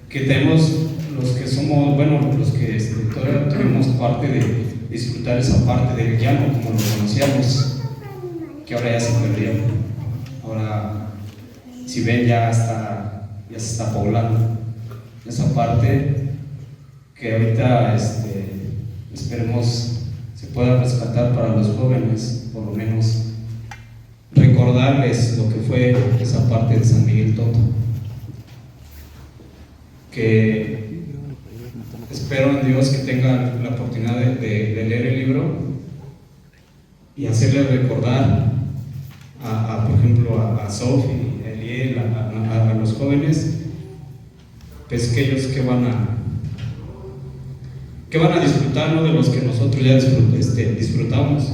tenemos los que somos, bueno, los que todavía tuvimos parte de disfrutar esa parte del llano como lo conocíamos, que ahora ya se perdió. Ahora, si ven, ya se está poblando esa parte que ahorita esperemos se pueda rescatar para los jóvenes, por lo menos recordarles lo que fue esa parte de San Miguel Toto, que espero en Dios que tengan la oportunidad de leer el libro y hacerles recordar por ejemplo a Sophie, a Eliel, a los jóvenes, pues que ellos que van a disfrutar, ¿no? De los que nosotros ya disfrutamos.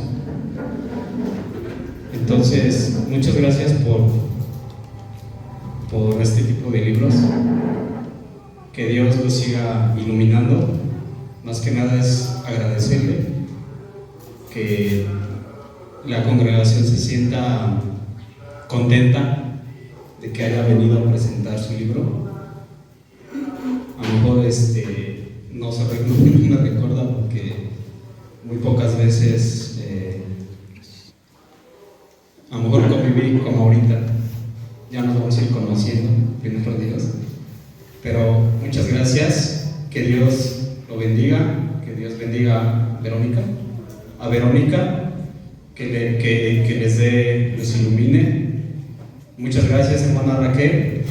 Entonces, muchas gracias por este tipo de libros. Que Dios los siga iluminando, Más que nada es agradecerle que la congregación se sienta contenta de que haya venido a presentar su libro. A lo mejor no me recuerda porque muy pocas veces a lo mejor conviví como ahorita. Ya nos vamos a ir conociendo, primero Dios. Pero muchas gracias, que Dios lo bendiga, que Dios bendiga a Verónica, que les ilumine. Muchas gracias, hermana Raquel,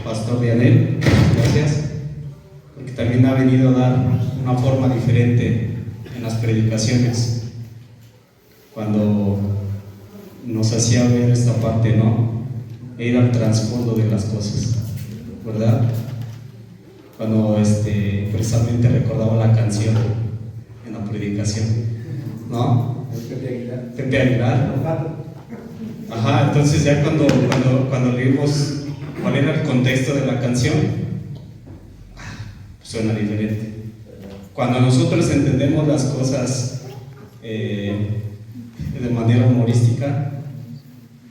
pastor Dianel, gracias, porque también ha venido a dar una forma diferente en las predicaciones, cuando nos hacía ver esta parte, ¿no? E ir al trasfondo de las cosas, ¿verdad? Cuando precisamente recordaba la canción en la predicación, ¿no? Pepe Aguilar. Ajá, entonces ya cuando leímos cuál era el contexto de la canción, suena diferente. Cuando nosotros entendemos las cosas de manera humorística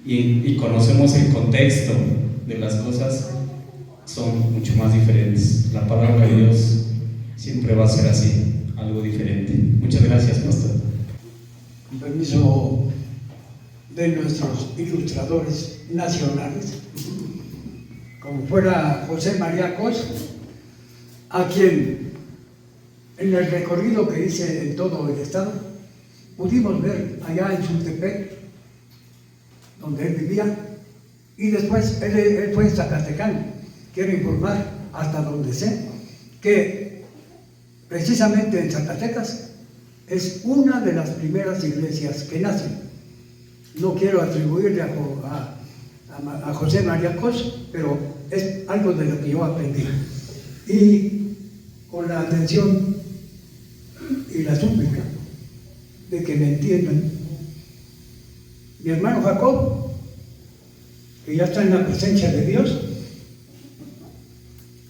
y conocemos el contexto de las cosas, son mucho más diferentes. La palabra de Dios siempre va a ser así, algo diferente. Muchas gracias, pastor. Con permiso de nuestros ilustradores nacionales, como fuera José María Cos, a quien en el recorrido que hice en todo el estado pudimos ver allá en Sultepec, donde él vivía, y después él fue en Zacatecán. Quiero informar, hasta donde sé, que precisamente en Zacatecas es una de las primeras iglesias que nacen. No quiero atribuirle a José María Cos, pero es algo de lo que yo aprendí. Y con la atención y la súplica de que me entiendan, mi hermano Jacob, que ya está en la presencia de Dios,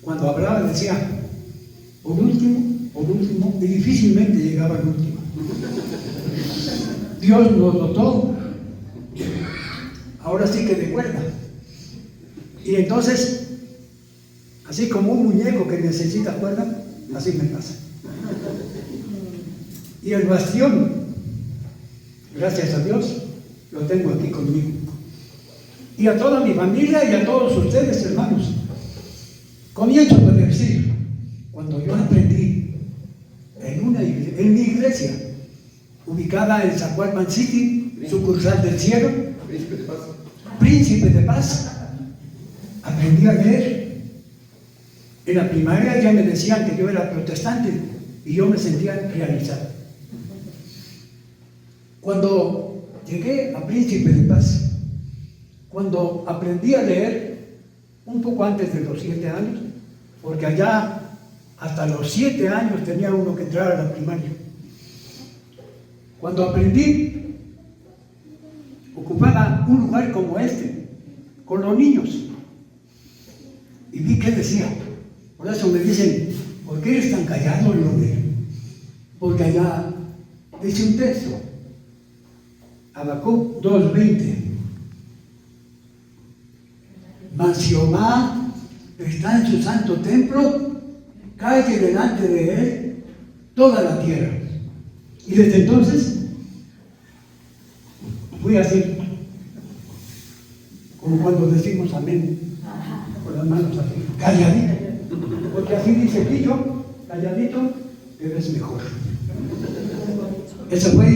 cuando hablaba decía, por último, y difícilmente llegaba al último. Dios nos dotó, ahora sí que de cuerda. Y entonces, así como un muñeco que necesita cuerda, así me pasa. Y el bastión, gracias a Dios, lo tengo aquí conmigo. Y a toda mi familia y a todos ustedes, hermanos, comienzo por decir, cuando yo aprendí en mi iglesia, ubicada en Zacualpan City, sucursal del cielo, Príncipe de Paz, aprendí a leer. En la primaria ya me decían que yo era protestante y yo me sentía realizado. Cuando llegué a Príncipe de Paz, cuando aprendí a leer, un poco antes de los 7 años, porque allá hasta los 7 años tenía uno que entrar a la primaria. Cuando aprendí, ocupaba un lugar como este, con los niños, y vi que decía. Por eso me dicen, ¿por qué eres tan callado, Leonel? Porque allá dice un texto, Habacuc 2:20. Mas Jehová está en su santo templo, calle delante de él toda la tierra. Y desde entonces fui así, como cuando decimos amén, con las manos así, calladito, porque así dice Pillo, calladito, eres mejor. Ese fue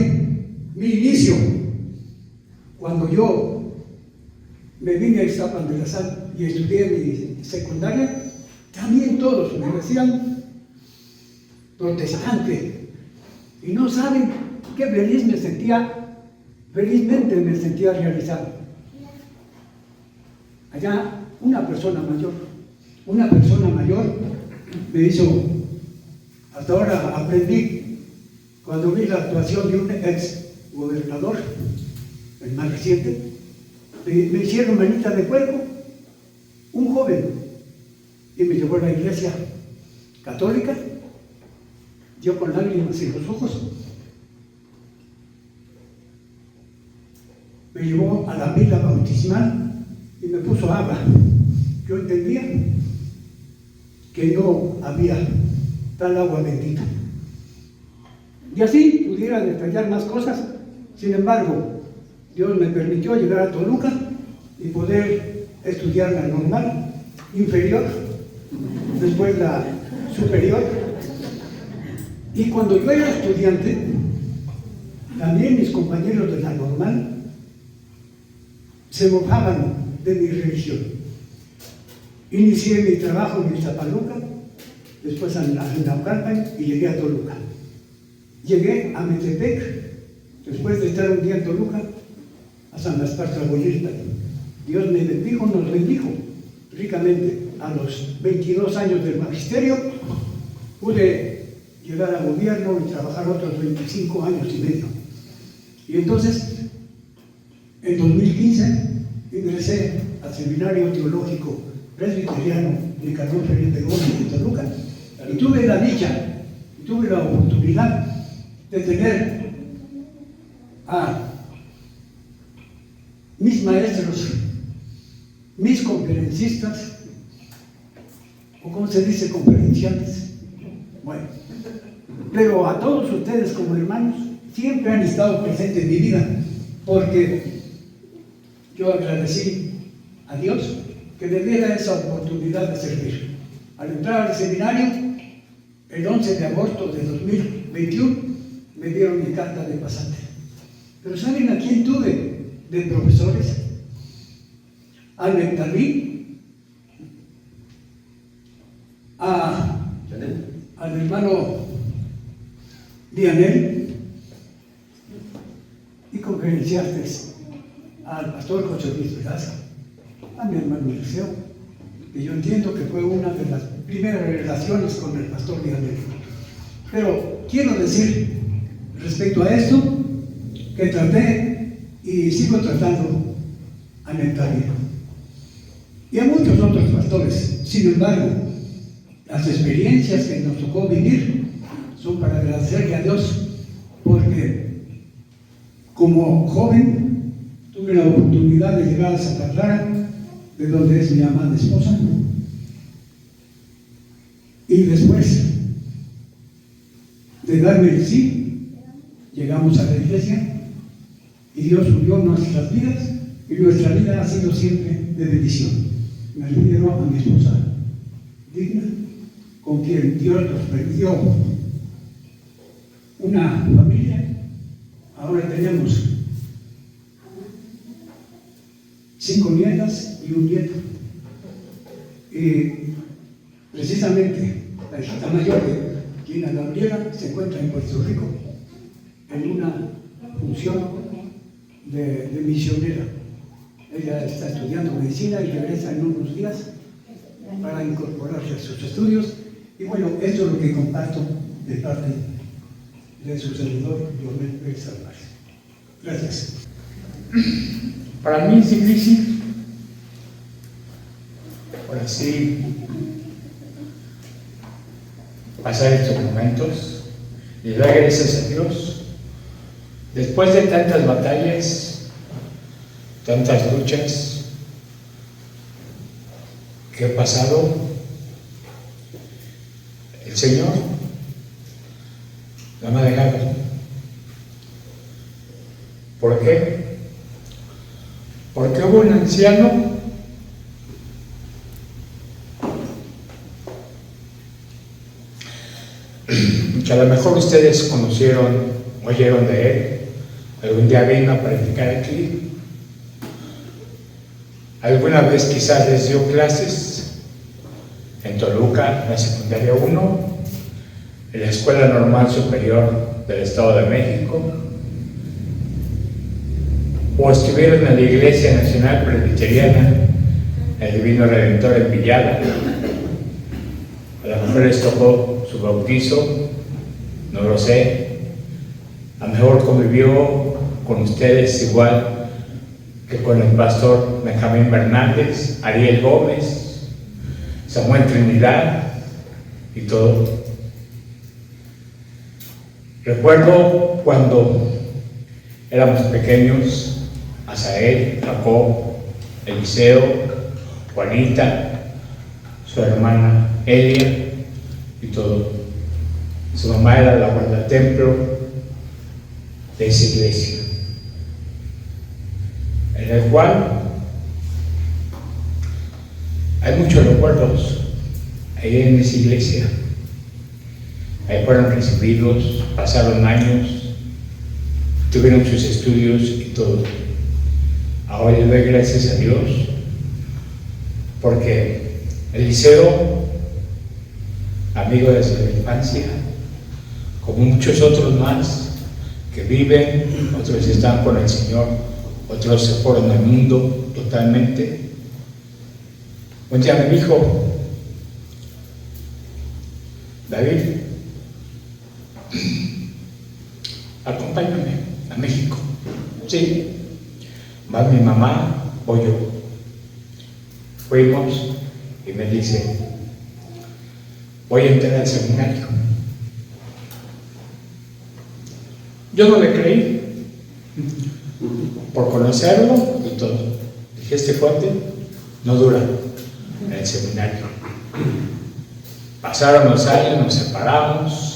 mi inicio, cuando yo me vine a Ixtapan de la Sal y estudié mi secundaria. También todos me decían protestante, y no saben qué felizmente me sentía realizado. Allá una persona mayor me hizo, hasta ahora aprendí, cuando vi la actuación de un ex gobernador, el más reciente, me hicieron manita de puerco, un joven, y me llevó a la iglesia católica, yo con lágrimas en los ojos, me llevó a la pila bautismal y me puso agua. Yo entendía que no había tal agua bendita. Y así pudiera detallar más cosas. Sin embargo, Dios me permitió llegar a Toluca y poder estudiar la normal, inferior, después la superior. Y cuando yo era estudiante, también mis compañeros de la normal se mofaban de mi religión. Inicié mi trabajo en Iztapaluca, después en Naucalpan y llegué a Toluca. Llegué a Metepec, después de estar un día en Toluca, a San Gaspar Tlahuelilpan. Dios me bendijo, nos bendijo ricamente. A los 22 años del magisterio pude llegar al gobierno y trabajar otros 25 años y medio. Y entonces, en 2015, ingresé al Seminario Teológico Presbiteriano de Carlos Felipe Gómez de Toluca y tuve la dicha, tuve la oportunidad de tener a mis maestros, mis conferencistas, o como se dice, conferenciantes. Bueno, pero a todos ustedes como hermanos siempre han estado presentes en mi vida, porque yo agradecí a Dios que me diera esa oportunidad de servir. Al entrar al seminario, el 11 de agosto de 2021, me dieron mi carta de pasante. Pero ¿saben a quién tuve de profesores? A Nectarí, al hermano Dianel, y conferenciantes, al pastor José Luis Velasco, a mi hermano Eliseo, que yo entiendo que fue una de las primeras relaciones con el pastor Dianel. Pero quiero decir respecto a esto que traté y sigo tratando a Nectarí y a muchos otros pastores. Sin embargo, las experiencias que nos tocó vivir son para agradecerle a Dios, porque como joven tuve la oportunidad de llegar a Santa Clara, de donde es mi amada esposa, y después de darme el sí, llegamos a la iglesia y Dios unió nuestras vidas y nuestra vida ha sido siempre de bendición. Me refiero a mi esposa digna, con quien Dios nos permitió una familia. Ahora tenemos 5 nietas y un nieto. Y precisamente la hija mayor de Gina Gabriela se encuentra en Puerto Rico en una función de misionera. Ella está estudiando medicina y regresa en unos días para incorporarse a sus estudios. Y bueno, esto es lo que comparto de parte de su servidor, Leonel Pérez Álvarez. Gracias. Para mí es difícil, por así, pasar estos momentos y dar gracias a Dios. Después de tantas batallas, tantas luchas que he pasado, el Señor no me ha dejado. ¿Por qué? Porque hubo un anciano que a lo mejor ustedes conocieron, oyeron de él, algún día vino a practicar aquí, alguna vez quizás les dio clases en Toluca, en la secundaria 1, en la Escuela Normal Superior del Estado de México, o estuvieron en la Iglesia Nacional Presbiteriana, el Divino Redentor en Villada. A lo mejor les tocó su bautizo, no lo sé. A lo mejor convivió con ustedes igual que con el pastor Benjamín Bernández, Ariel Gómez, Samuel Trinidad y todo. Recuerdo cuando éramos pequeños, Asael, Jacob, Eliseo, Juanita, su hermana Elia y todo. Su mamá era la guardatemplo de esa iglesia, en el cual hay muchos recuerdos ahí en esa iglesia. Ahí fueron recibidos, pasaron años, tuvieron sus estudios y todo. Ahora le doy gracias a Dios porque Eliseo, amigo desde la infancia, como muchos otros más que viven, otros están con el Señor, otros se fueron al mundo totalmente. Un día me dijo: David, acompáñame a México. Sí, va mi mamá, voy yo. Fuimos y me dice: voy a entrar al seminario. Yo no le creí, por conocerlo y todo. Dije: este cuate no dura en el seminario. Pasaron los años, nos separamos,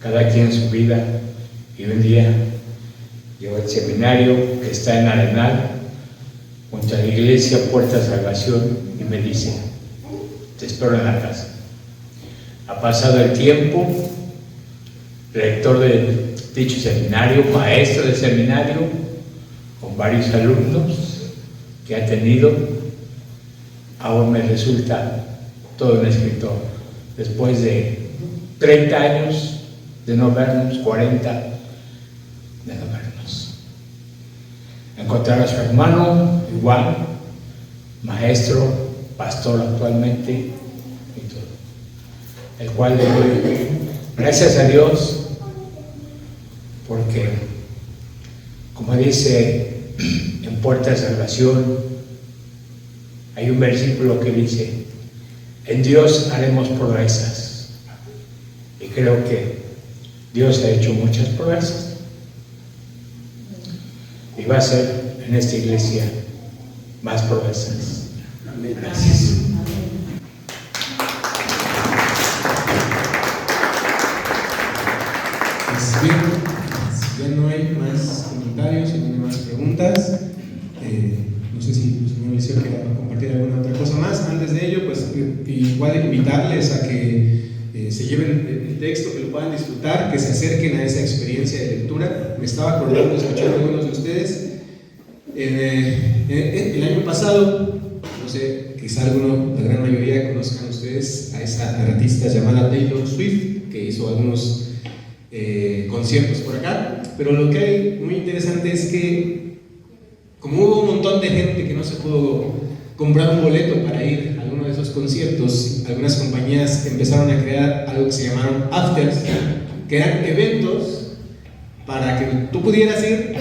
cada quien su vida, y un día llegó al seminario que está en Arenal, junto a la iglesia Puerta de Salvación, y me dice: te espero en la casa. Ha pasado el tiempo, rector de dicho seminario, maestro del seminario, con varios alumnos que ha tenido, ahora me resulta todo un escritor. Después de 30 años de no vernos, 40 de no vernos. Encontrar a su hermano, igual, maestro, pastor actualmente, y todo. El cual le doy gracias a Dios, porque, como dice en Puerta de Salvación, hay un versículo que dice: en Dios haremos proezas. Y creo que Dios ha hecho muchas proezas. Y va a hacer en esta iglesia más proezas. Amén. Gracias. Pues bien, si ya no hay más comentarios, si no hay más preguntas, no sé si el señor Eliseo quiere compartir alguna otra cosa más. Antes de ello, pues igual invitarles a que se lleven el texto, que lo puedan disfrutar, que se acerquen a esa experiencia de lectura. Me estaba acordando, escuchando a algunos de ustedes, el año pasado, no sé, quizá alguno, la gran mayoría conozcan ustedes a esa artista llamada Taylor Swift, que hizo algunos conciertos por acá, pero lo que hay muy interesante es que, como hubo un montón de gente que no se pudo comprar un boleto para ir a alguno de esos conciertos, algunas compañías empezaron a crear algo que se llamaron afters, que eran eventos para que tú pudieras ir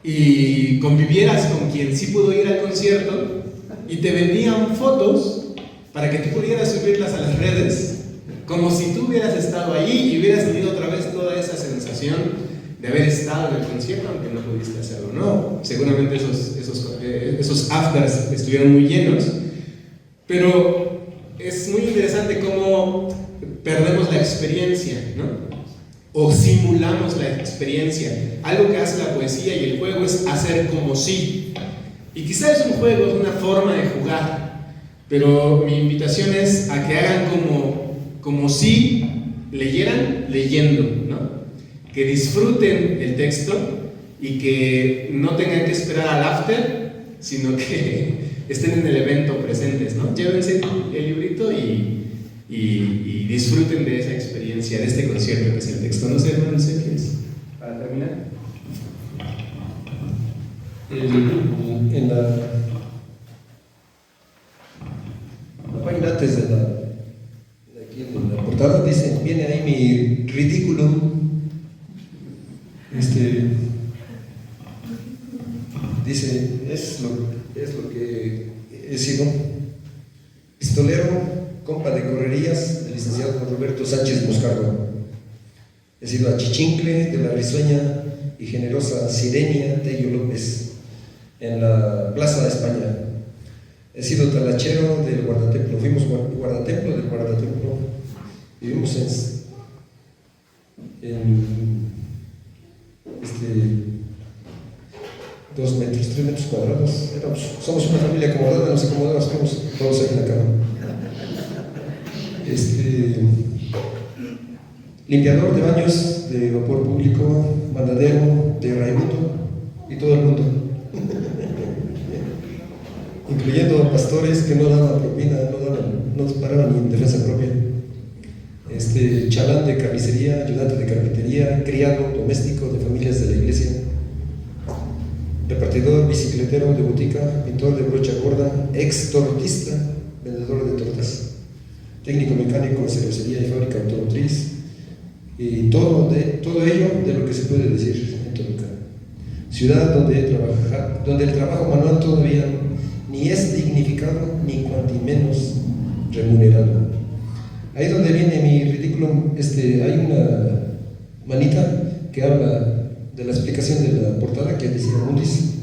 y convivieras con quien sí pudo ir al concierto, y te vendían fotos para que tú pudieras subirlas a las redes como si tú hubieras estado allí y hubieras tenido otra vez toda esa sensación de haber estado en el concierto, aunque no pudiste hacerlo. No, seguramente esos afters estuvieron muy llenos, pero es muy interesante cómo perdemos la experiencia, ¿no? O simulamos la experiencia. Algo que hace la poesía y el juego es hacer como si. Y quizás es un juego, es una forma de jugar, pero mi invitación es a que hagan como si leyeran leyendo, ¿no? Que disfruten el texto y que no tengan que esperar al after, sino que estén en el evento presentes, ¿no? Llévense el librito y disfruten de esa experiencia, de este concierto que es el texto. No sé qué es. Para terminar. En la página antes de aquí en la portada dice, viene ahí mi ridículo. Dice, es lo que he sido: pistolero, compa de correrías, el licenciado Roberto Sánchez Moscardo. He sido achichincle de la risueña y generosa Sirenia Tello López en la Plaza de España. He sido talachero del guardatemplo, fuimos guardatemplo del guardatemplo, vivimos en 2 metros, 3 metros cuadrados. Somos una familia acomodada, nos acomodamos todos en la cama. Limpiador de baños de vapor público, mandadero de Raimundo y todo el mundo, incluyendo pastores que no daban propina, no paraban ni en defensa propia. Chalán de carnicería, ayudante de carpintería, criado doméstico de familias de la iglesia, repartidor, bicicletero de botica, pintor de brocha gorda, ex tortista, vendedor de tortas, técnico mecánico en cervecería y fábrica automotriz, y todo ello de lo que se puede decir en Toluca. Ciudad donde el trabajo manual todavía ni es dignificado ni cuanti menos remunerado. Ahí donde viene mi ridículo, hay una manita que habla de la explicación de la portada que decía Mundis,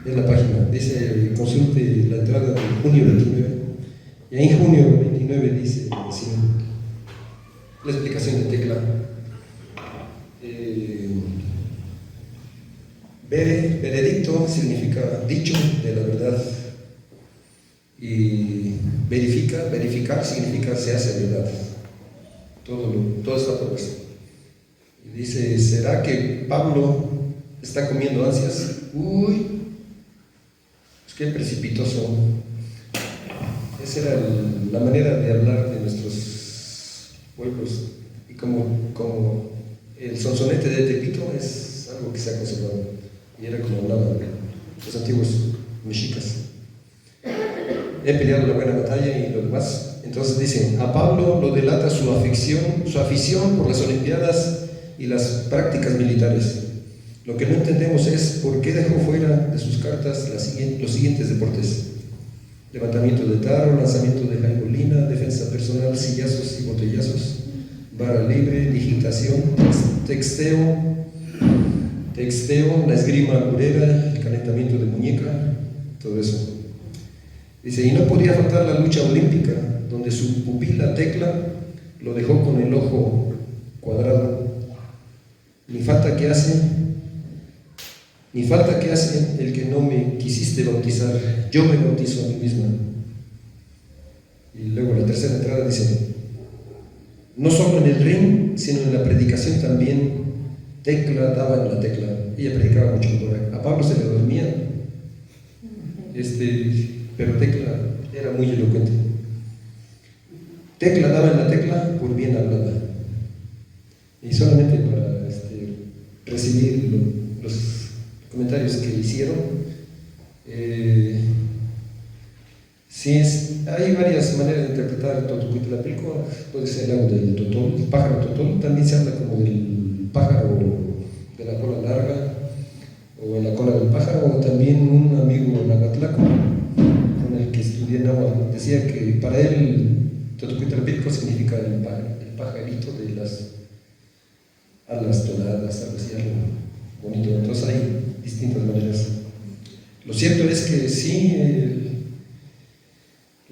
de la página, dice consulte la entrada de junio 29, y ahí en junio 29 dice así, la explicación de Tecla. Veredicto significa dicho de la verdad, y verificar significa se hace verdad. Todo está por eso. Y dice, ¿será que Pablo está comiendo ansias? Uy, pues qué precipitoso. Esa era la manera de hablar de nuestros pueblos. Y como el sonsonete de Tepito es algo que se ha conservado. Y era como hablaban los antiguos mexicas. He peleado la buena batalla y lo demás. Entonces dicen, a Pablo lo delata su afición por las Olimpiadas y las prácticas militares. Lo que no entendemos es por qué dejó fuera de sus cartas los siguientes deportes: levantamiento de tarro, lanzamiento de jaibolina, defensa personal, sillazos y botellazos, vara libre, digitación, texteo, la esgrima alburera, el calentamiento de muñeca, todo eso. Dice, y no podía faltar la lucha olímpica, donde su pupila Tecla lo dejó con el ojo cuadrado. Ni falta que hace el que no me quisiste bautizar, yo me bautizo a mí misma. Y luego la tercera entrada dice, no solo en el ring, sino en la predicación también, Tecla daba en la tecla. Ella predicaba mucho mejor. A Pablo se le dormía, pero Tecla era muy elocuente. Tecla daba en la tecla por bien hablada. Y solamente para recibir los comentarios que hicieron, hay varias maneras de interpretar Totocuitlapilco. Puede ser algo del totol, el pájaro totol. También se habla como del pájaro de la cola larga, o en la cola del pájaro. O también un amigo nahuatlaco con el que estudié en náhuatl decía que para él Totocuitlapilco significa el pajarito de las alas doradas, algo así, algo bonito. Entonces hay distintas maneras. Lo cierto es que sí,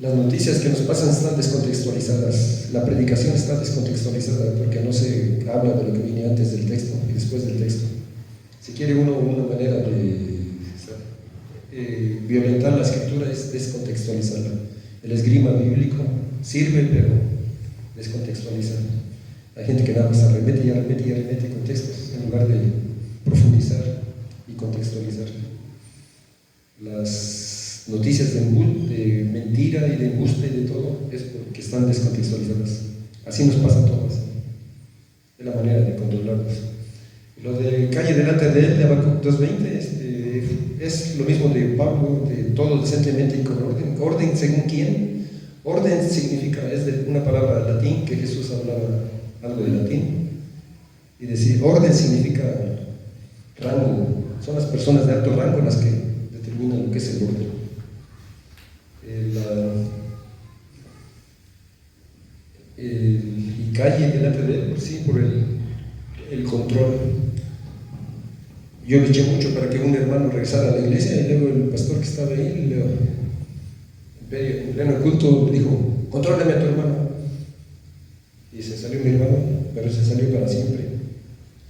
las noticias que nos pasan están descontextualizadas, la predicación está descontextualizada porque no se habla de lo que viene antes del texto y después del texto. Si quiere uno una manera de violentar la escritura es descontextualizarla. El esgrima bíblico sirve, pero descontextualiza. Hay gente que nada más arremete y arremete y arremete con textos en lugar de profundizar y contextualizar. Las noticias de mentira y de embuste y de todo es porque están descontextualizadas. Así nos pasan todas. Es la manera de controlarlos. Lo de calle delante de él, de Habacuc 2:20, es lo mismo de Pablo, de todo decentemente y con orden. ¿Orden según quién? Orden significa, es de una palabra latín, que Jesús hablaba algo de latín, y decir orden significa rango. Son las personas de alto rango las que determinan lo que es el orden. Y calle delante de él, sí, por el control. Yo luché mucho para que un hermano regresara a la iglesia y luego el pastor que estaba ahí, en pleno culto, dijo, contrólame a tu hermano. Y se salió mi hermano, pero se salió para siempre.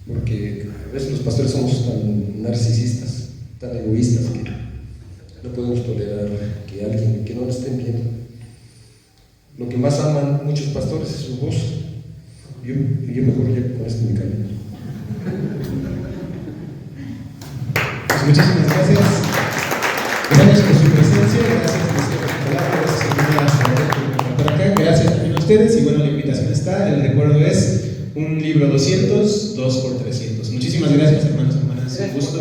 Porque a veces los pastores somos tan narcisistas, tan egoístas, que no podemos tolerar que alguien que no nos estén viendo. Lo que más aman muchos pastores es su voz. Yo mejor ya con esto me callo. Pues muchísimas gracias. Gracias por su presencia, gracias por acá, gracias también a ustedes. Y bueno, la invitación está, el recuerdo es un libro 200, 2 por 300. Muchísimas gracias, hermanos, hermanas. Un gusto.